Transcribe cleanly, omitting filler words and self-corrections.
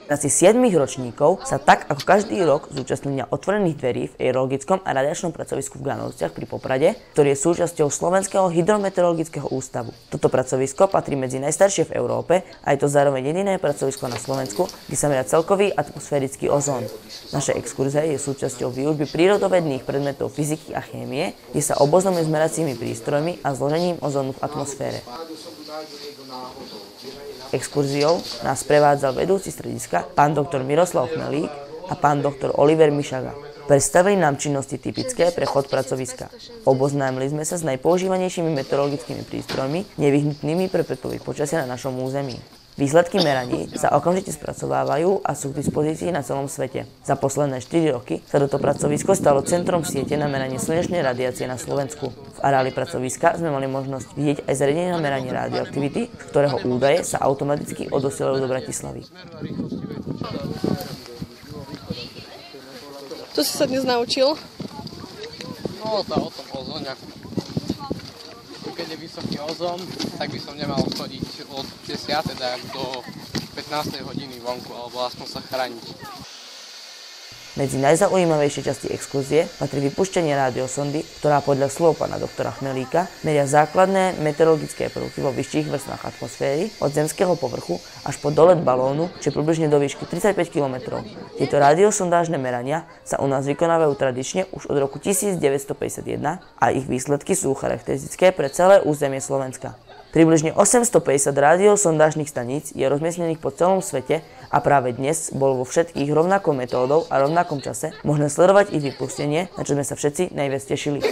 Asi 7 ročníkov sa tak ako každý rok zúčastní Dňa otvorených dverí v aerologickom a radiačnom pracovisku v Ganovciach pri Poprade, ktorý je súčasťou Slovenského hydrometeorologického ústavu. Toto pracovisko patrí medzi najstaršie v Európe a je to zároveň jediné pracovisko na Slovensku, kde sa meria celkový atmosférický ozón. Naša exkurzia je súčasťou výučby prírodovedných predmetov fyziky a chémie, kde sa oboznámime s meracími prístrojmi a zložením ozónu v atmosfére. Exkurziou nás prevádzal vedúci strediska pán doktor Miroslav Chmelík a pán doktor Oliver Mišaga. Predstavili nám činnosti typické pre chod pracoviska. Oboznámili sme sa s najpoužívanejšími meteorologickými prístrojmi, nevyhnutnými pre predpoveď počasia na našom území. Výsledky meraní sa okamžite spracovávajú a sú k dispozícii na celom svete. Za posledné 4 roky sa toto pracovisko stalo centrom siete na meranie slnečnej radiácie na Slovensku. V areáli pracoviska sme mali možnosť vidieť aj zariadenie na meranie radioaktivity, z ktorého údaje sa automaticky odosielajú do Bratislavy. Čo si sa dnes naučil? No, o tom ozóne. Keď je vysoký ozón, tak by som nemal chodiť od 10. do 15. hodiny vonku, alebo aspoň sa chrániť. Medzi najzaujímavejšie časti exkurzie patrí vypúšťanie rádiosondy, ktorá podľa slov pána doktora Chmelíka meria základné meteorologické prvky vo vyšších vrstvách atmosféry od zemského povrchu až po dolet balónu, či približne do výšky 35 km. Tieto rádiosondážne merania sa u nás vykonávajú tradične už od roku 1951 a ich výsledky sú charakteristické pre celé územie Slovenska. Približne 850 rádiosondážnych staníc je rozmiestnených po celom svete a práve dnes bolo vo všetkých rovnakou metódou a rovnakom čase možné sledovať ich vypustenie, na čo sme sa všetci najviac tešili.